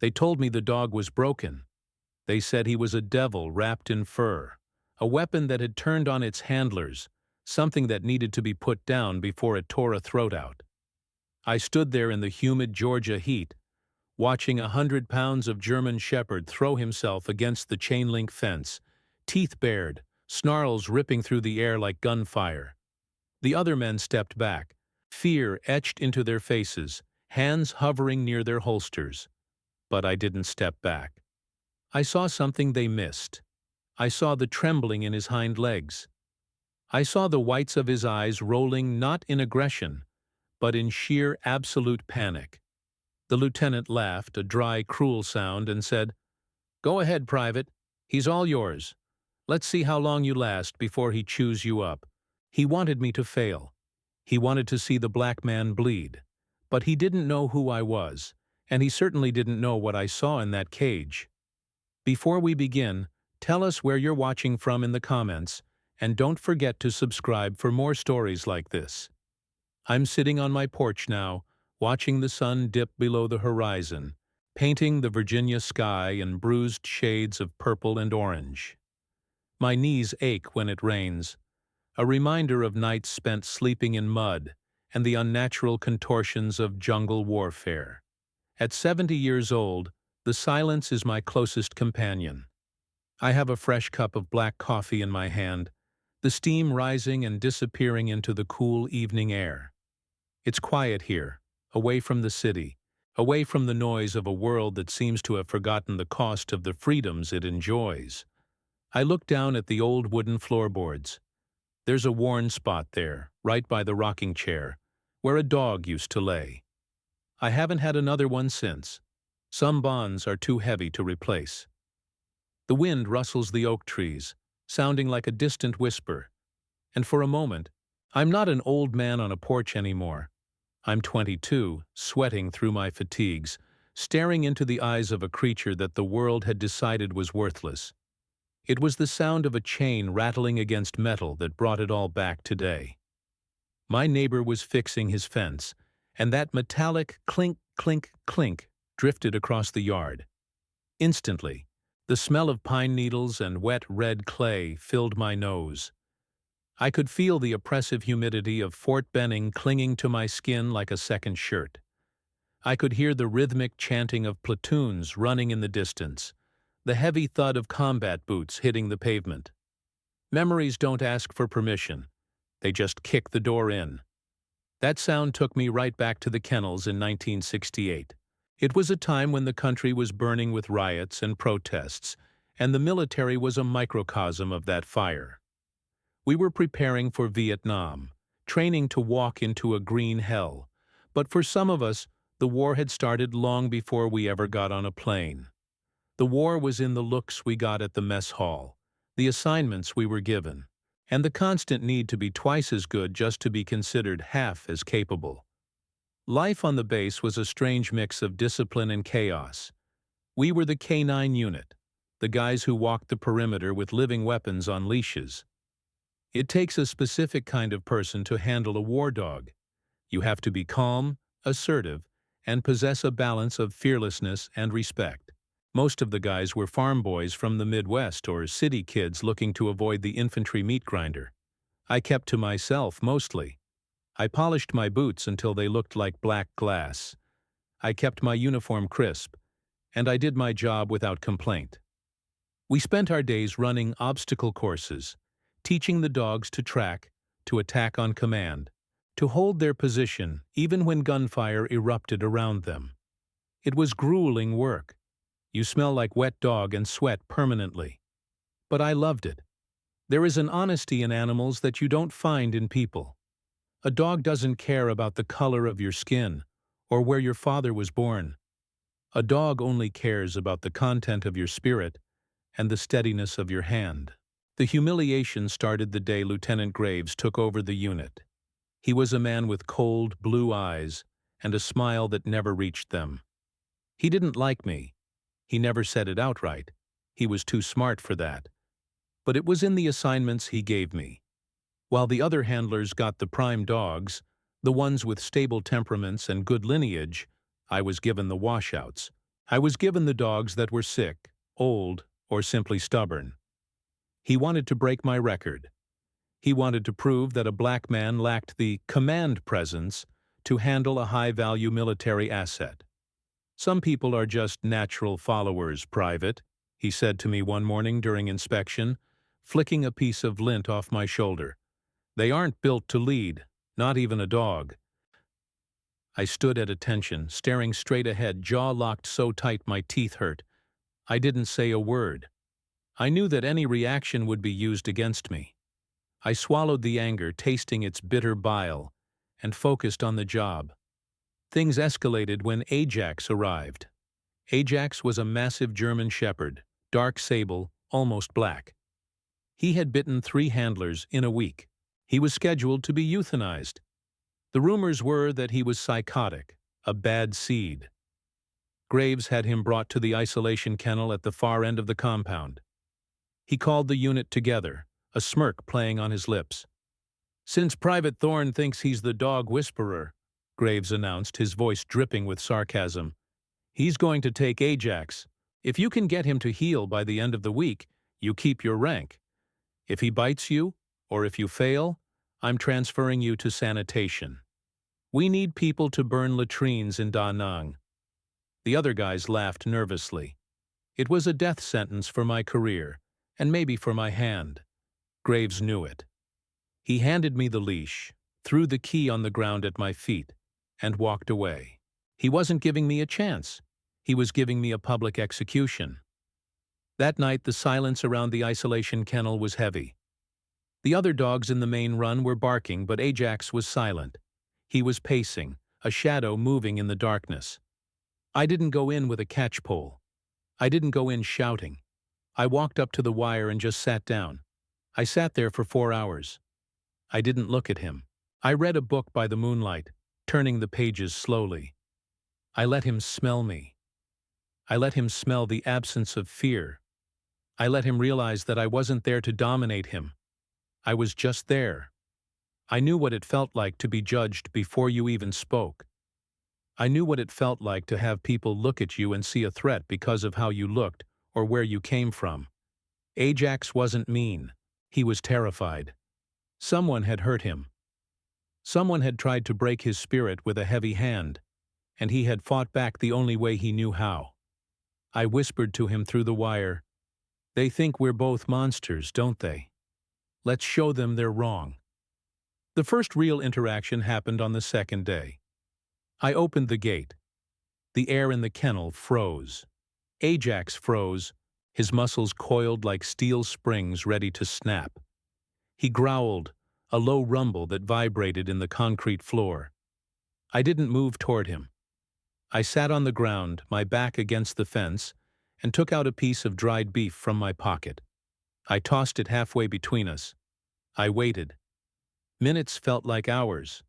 They told me the dog was broken. They said he was a devil wrapped in fur, a weapon that had turned on its handlers, something that needed to be put down before it tore a throat out. I stood there in the humid Georgia heat, watching 100 pounds of German Shepherd throw himself against the chain-link fence, teeth bared, snarls ripping through the air like gunfire. The other men stepped back, fear etched into their faces, hands hovering near their holsters. But I didn't step back. I saw something they missed. I saw the trembling in his hind legs. I saw the whites of his eyes rolling not in aggression, but in sheer absolute panic. The lieutenant laughed, a dry, cruel sound, and said, "Go ahead, Private. He's all yours. Let's see how long you last before he chews you up." He wanted me to fail. He wanted to see the black man bleed. But he didn't know who I was, and he certainly didn't know what I saw in that cage. Before we begin, tell us where you're watching from in the comments, and don't forget to subscribe for more stories like this. I'm sitting on my porch now, watching the sun dip below the horizon, painting the Virginia sky in bruised shades of purple and orange. My knees ache when it rains, a reminder of nights spent sleeping in mud and the unnatural contortions of jungle warfare. At 70 years old, the silence is my closest companion. I have a fresh cup of black coffee in my hand, the steam rising and disappearing into the cool evening air. It's quiet here, away from the city, away from the noise of a world that seems to have forgotten the cost of the freedoms it enjoys. I look down at the old wooden floorboards. There's a worn spot there, right by the rocking chair, where a dog used to lay. I haven't had another one since. Some bonds are too heavy to replace. The wind rustles the oak trees, sounding like a distant whisper. And for a moment, I'm not an old man on a porch anymore. I'm 22, sweating through my fatigues, staring into the eyes of a creature that the world had decided was worthless. It was the sound of a chain rattling against metal that brought it all back today. My neighbor was fixing his fence, and that metallic clink, clink, clink drifted across the yard. Instantly, the smell of pine needles and wet red clay filled my nose. I could feel the oppressive humidity of Fort Benning clinging to my skin like a second shirt. I could hear the rhythmic chanting of platoons running in the distance, the heavy thud of combat boots hitting the pavement. Memories don't ask for permission. They just kick the door in. That sound took me right back to the kennels in 1968. It was a time when the country was burning with riots and protests, and the military was a microcosm of that fire. We were preparing for Vietnam, training to walk into a green hell, but for some of us, the war had started long before we ever got on a plane. The war was in the looks we got at the mess hall, the assignments we were given, and the constant need to be twice as good just to be considered half as capable. Life on the base was a strange mix of discipline and chaos. We were the K-9 unit, the guys who walked the perimeter with living weapons on leashes. It takes a specific kind of person to handle a war dog. You have to be calm, assertive, and possess a balance of fearlessness and respect. Most of the guys were farm boys from the Midwest or city kids looking to avoid the infantry meat grinder. I kept to myself mostly. I polished my boots until they looked like black glass. I kept my uniform crisp, and I did my job without complaint. We spent our days running obstacle courses, teaching the dogs to track, to attack on command, to hold their position even when gunfire erupted around them. It was grueling work. You smell like wet dog and sweat permanently. But I loved it. There is an honesty in animals that you don't find in people. A dog doesn't care about the color of your skin or where your father was born. A dog only cares about the content of your spirit and the steadiness of your hand. The humiliation started the day Lieutenant Graves took over the unit. He was a man with cold, blue eyes and a smile that never reached them. He didn't like me. He never said it outright. He was too smart for that. But it was in the assignments he gave me. While the other handlers got the prime dogs, the ones with stable temperaments and good lineage, I was given the washouts. I was given the dogs that were sick, old, or simply stubborn. He wanted to break my record. He wanted to prove that a black man lacked the command presence to handle a high-value military asset. "Some people are just natural followers, Private," he said to me one morning during inspection, flicking a piece of lint off my shoulder. "They aren't built to lead, not even a dog." I stood at attention, staring straight ahead, jaw locked so tight my teeth hurt. I didn't say a word. I knew that any reaction would be used against me. I swallowed the anger, tasting its bitter bile, and focused on the job. Things escalated when Ajax arrived. Ajax was a massive German shepherd, dark sable, almost black. He had bitten 3 handlers in a week. He was scheduled to be euthanized. The rumors were that he was psychotic, a bad seed. Graves had him brought to the isolation kennel at the far end of the compound. He called the unit together, a smirk playing on his lips. "Since Private Thorne thinks he's the dog whisperer," Graves announced, his voice dripping with sarcasm, "he's going to take Ajax. If you can get him to heel by the end of the week, you keep your rank. If he bites you, or if you fail, I'm transferring you to sanitation. We need people to burn latrines in Da Nang." The other guys laughed nervously. It was a death sentence for my career, and maybe for my hand. Graves knew it. He handed me the leash, threw the key on the ground at my feet, and walked away. He wasn't giving me a chance. He was giving me a public execution. That night, the silence around the isolation kennel was heavy. The other dogs in the main run were barking, but Ajax was silent. He was pacing, a shadow moving in the darkness. I didn't go in with a catchpole. I didn't go in shouting. I walked up to the wire and just sat down. I sat there for 4 hours. I didn't look at him. I read a book by the moonlight, turning the pages slowly. I let him smell me. I let him smell the absence of fear. I let him realize that I wasn't there to dominate him. I was just there. I knew what it felt like to be judged before you even spoke. I knew what it felt like to have people look at you and see a threat because of how you looked or where you came from. Ajax wasn't mean. He was terrified. Someone had hurt him. Someone had tried to break his spirit with a heavy hand, and he had fought back the only way he knew how. I whispered to him through the wire, "They think we're both monsters, don't they? Let's show them they're wrong." The first real interaction happened on the second day. I opened the gate. The air in the kennel froze. Ajax froze, his muscles coiled like steel springs ready to snap. He growled, a low rumble that vibrated in the concrete floor. I didn't move toward him. I sat on the ground, my back against the fence, and took out a piece of dried beef from my pocket. I tossed it halfway between us. I waited. Minutes felt like hours.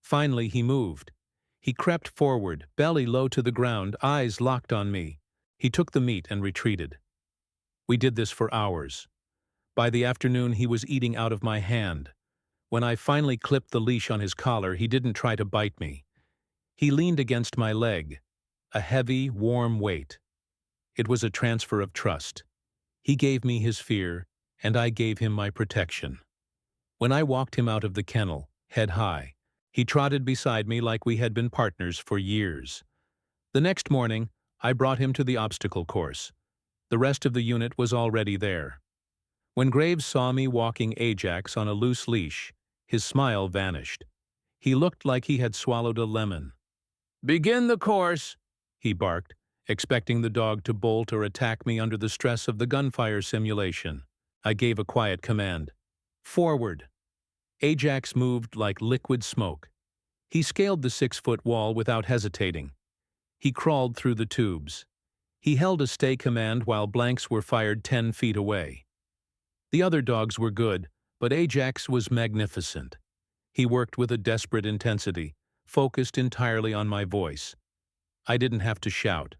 Finally, he moved. He crept forward, belly low to the ground, eyes locked on me. He took the meat and retreated. We did this for hours. By the afternoon, he was eating out of my hand. When I finally clipped the leash on his collar, he didn't try to bite me. He leaned against my leg, a heavy, warm weight. It was a transfer of trust. He gave me his fear, and I gave him my protection. When I walked him out of the kennel, head high, he trotted beside me like we had been partners for years. The next morning, I brought him to the obstacle course. The rest of the unit was already there. When Graves saw me walking Ajax on a loose leash, his smile vanished. He looked like he had swallowed a lemon. "Begin the course," he barked, expecting the dog to bolt or attack me under the stress of the gunfire simulation. I gave a quiet command. "Forward." Ajax moved like liquid smoke. He scaled the 6-foot wall without hesitating. He crawled through the tubes. He held a stay command while blanks were fired 10 feet away. The other dogs were good, but Ajax was magnificent. He worked with a desperate intensity, focused entirely on my voice. I didn't have to shout.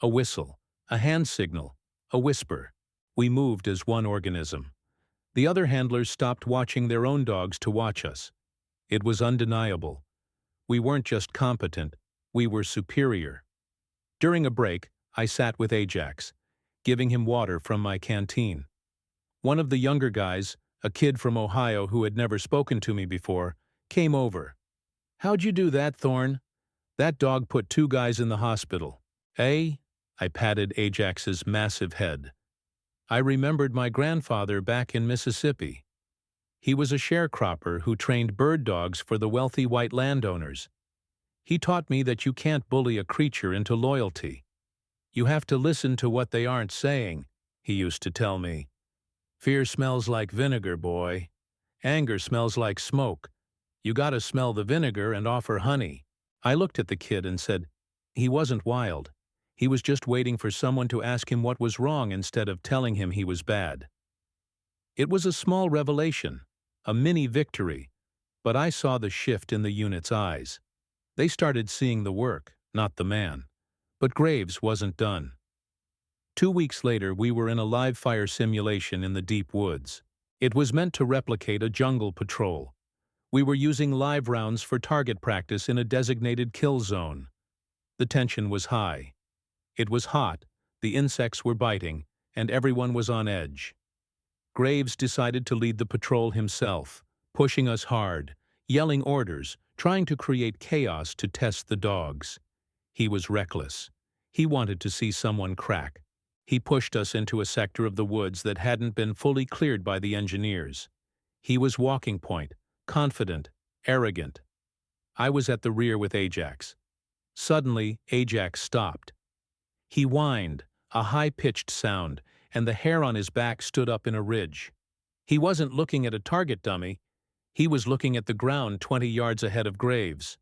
A whistle, a hand signal, a whisper. We moved as one organism. The other handlers stopped watching their own dogs to watch us. It was undeniable. We weren't just competent, we were superior. During a break, I sat with Ajax, giving him water from my canteen. One of the younger guys, a kid from Ohio who had never spoken to me before, came over. "How'd you do that, Thorn? That dog put 2 guys in the hospital." "Eh?" I patted Ajax's massive head. I remembered my grandfather back in Mississippi. He was a sharecropper who trained bird dogs for the wealthy white landowners. He taught me that you can't bully a creature into loyalty. You have to listen to what they aren't saying, he used to tell me. Fear smells like vinegar, boy. Anger smells like smoke. You gotta smell the vinegar and offer honey. I looked at the kid and said, he wasn't wild. He was just waiting for someone to ask him what was wrong instead of telling him he was bad. It was a small revelation, a mini victory, but I saw the shift in the unit's eyes. They started seeing the work, not the man. But Graves wasn't done. 2 weeks later, we were in a live fire simulation in the deep woods. It was meant to replicate a jungle patrol. We were using live rounds for target practice in a designated kill zone. The tension was high. It was hot, the insects were biting, and everyone was on edge. Graves decided to lead the patrol himself, pushing us hard, yelling orders, trying to create chaos to test the dogs. He was reckless. He wanted to see someone crack. He pushed us into a sector of the woods that hadn't been fully cleared by the engineers. He was walking point, confident, arrogant. I was at the rear with Ajax. Suddenly, Ajax stopped. He whined, a high-pitched sound, and the hair on his back stood up in a ridge. He wasn't looking at a target dummy. He was looking at the ground 20 yards ahead of Graves.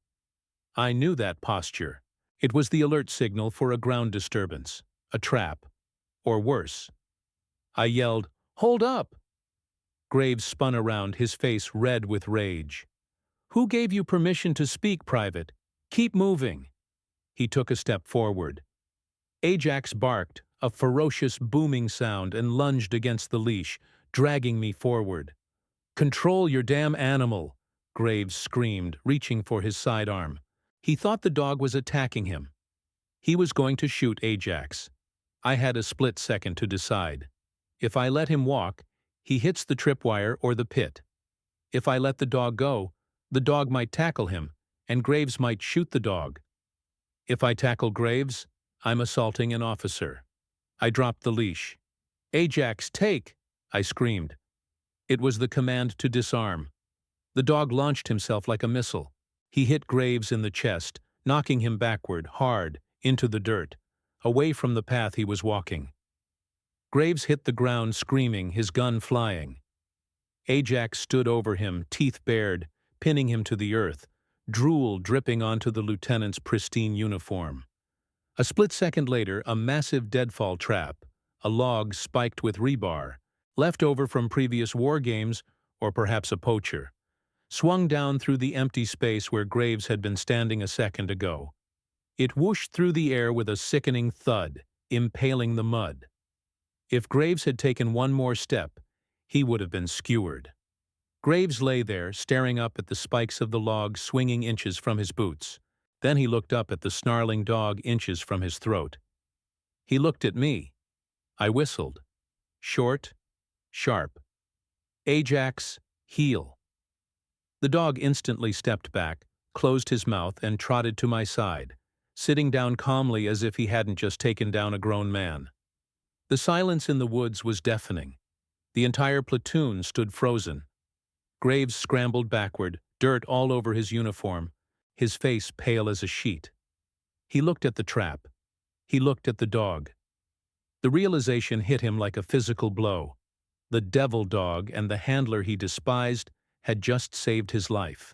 I knew that posture. It was the alert signal for a ground disturbance, a trap, or worse. I yelled, "Hold up!" Graves spun around, his face red with rage. "Who gave you permission to speak, Private? Keep moving." He took a step forward. Ajax barked, a ferocious booming sound, and lunged against the leash, dragging me forward. "Control your damn animal," Graves screamed, reaching for his sidearm. He thought the dog was attacking him. He was going to shoot Ajax. I had a split second to decide. If I let him walk, he hits the tripwire or the pit. If I let the dog go, the dog might tackle him, and Graves might shoot the dog. If I tackle Graves, I'm assaulting an officer. I dropped the leash. "Ajax, take!" I screamed. It was the command to disarm. The dog launched himself like a missile. He hit Graves in the chest, knocking him backward, hard, into the dirt, away from the path he was walking. Graves hit the ground screaming, his gun flying. Ajax stood over him, teeth bared, pinning him to the earth, drool dripping onto the lieutenant's pristine uniform. A split second later, a massive deadfall trap, a log spiked with rebar, left over from previous war games, or perhaps a poacher, swung down through the empty space where Graves had been standing a second ago. It whooshed through the air with a sickening thud, impaling the mud. If Graves had taken one more step, he would have been skewered. Graves lay there, staring up at the spikes of the log swinging inches from his boots. Then he looked up at the snarling dog inches from his throat. He looked at me. I whistled. Short, sharp. "Ajax, heel." The dog instantly stepped back, closed his mouth, and trotted to my side, sitting down calmly as if he hadn't just taken down a grown man. The silence in the woods was deafening. The entire platoon stood frozen. Graves scrambled backward, dirt all over his uniform, his face pale as a sheet. He looked at the trap. He looked at the dog. The realization hit him like a physical blow. The devil dog and the handler he despised had just saved his life.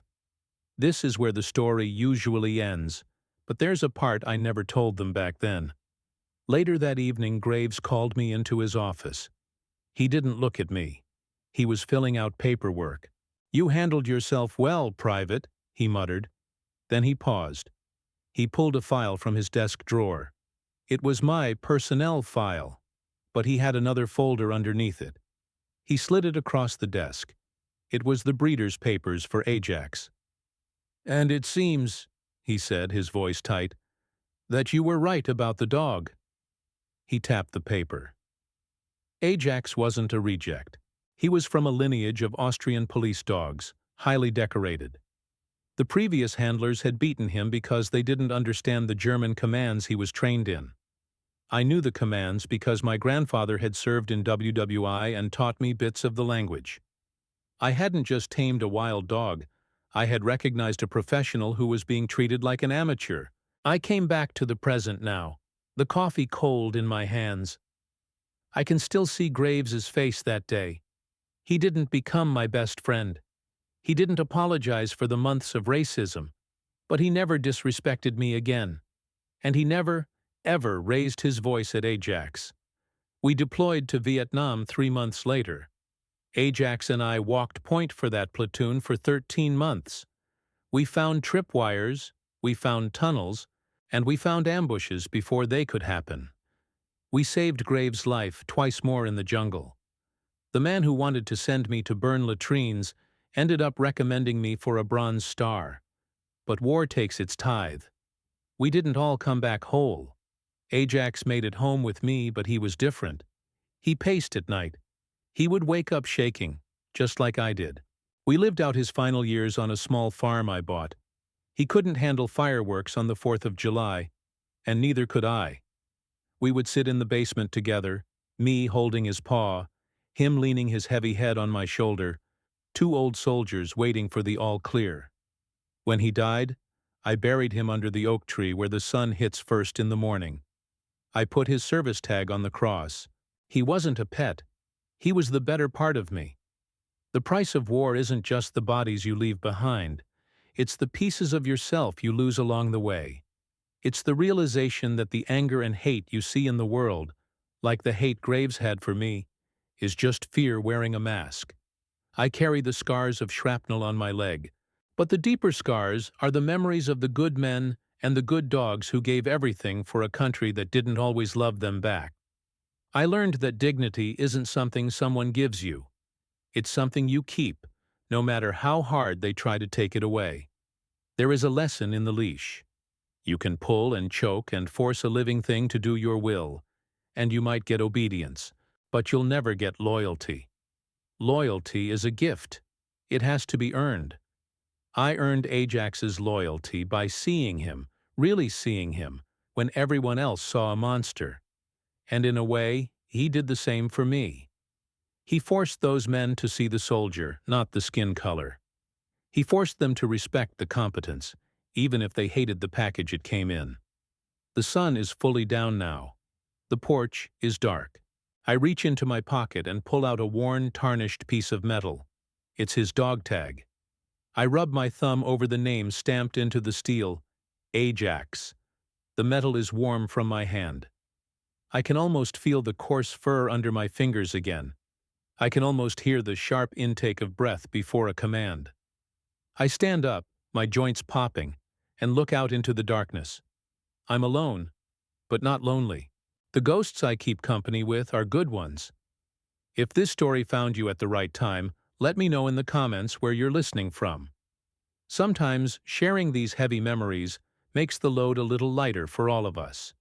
This is where the story usually ends, but there's a part I never told them back then. Later that evening, Graves called me into his office. He didn't look at me. He was filling out paperwork. "You handled yourself well, Private," he muttered. Then he paused. He pulled a file from his desk drawer. It was my personnel file, but he had another folder underneath it. He slid it across the desk. It was the breeder's papers for Ajax. "And it seems," he said, his voice tight, "that you were right about the dog." He tapped the paper. Ajax wasn't a reject. He was from a lineage of Austrian police dogs, highly decorated. The previous handlers had beaten him because they didn't understand the German commands he was trained in. I knew the commands because my grandfather had served in WWI and taught me bits of the language. I hadn't just tamed a wild dog, I had recognized a professional who was being treated like an amateur. I came back to the present now, the coffee cold in my hands. I can still see Graves's face that day. He didn't become my best friend. He didn't apologize for the months of racism, but he never disrespected me again. And he never, ever raised his voice at Ajax. We deployed to Vietnam 3 months later. Ajax and I walked point for that platoon for 13 months. We found tripwires, we found tunnels, and we found ambushes before they could happen. We saved Graves' life twice more in the jungle. The man who wanted to send me to burn latrines ended up recommending me for a Bronze Star. But war takes its tithe. We didn't all come back whole. Ajax made it home with me, but he was different. He paced at night. He would wake up shaking, just like I did. We lived out his final years on a small farm I bought. He couldn't handle fireworks on the 4th of July, and neither could I. We would sit in the basement together, me holding his paw, him leaning his heavy head on my shoulder, 2 old soldiers waiting for the all clear. When he died, I buried him under the oak tree where the sun hits first in the morning. I put his service tag on the cross. He wasn't a pet. He was the better part of me. The price of war isn't just the bodies you leave behind. It's the pieces of yourself you lose along the way. It's the realization that the anger and hate you see in the world, like the hate Graves had for me, is just fear wearing a mask. I carry the scars of shrapnel on my leg, but the deeper scars are the memories of the good men and the good dogs who gave everything for a country that didn't always love them back. I learned that dignity isn't something someone gives you. It's something you keep, no matter how hard they try to take it away. There is a lesson in the leash. You can pull and choke and force a living thing to do your will, and you might get obedience, but you'll never get loyalty. Loyalty is a gift. It has to be earned. I earned Ajax's loyalty by seeing him, really seeing him, when everyone else saw a monster. And in a way, he did the same for me. He forced those men to see the soldier, not the skin color. He forced them to respect the competence, even if they hated the package it came in. The sun is fully down now. The porch is dark. I reach into my pocket and pull out a worn, tarnished piece of metal. It's his dog tag. I rub my thumb over the name stamped into the steel, Ajax. The metal is warm from my hand. I can almost feel the coarse fur under my fingers again. I can almost hear the sharp intake of breath before a command. I stand up, my joints popping, and look out into the darkness. I'm alone, but not lonely. The ghosts I keep company with are good ones. If this story found you at the right time, let me know in the comments where you're listening from. Sometimes sharing these heavy memories makes the load a little lighter for all of us.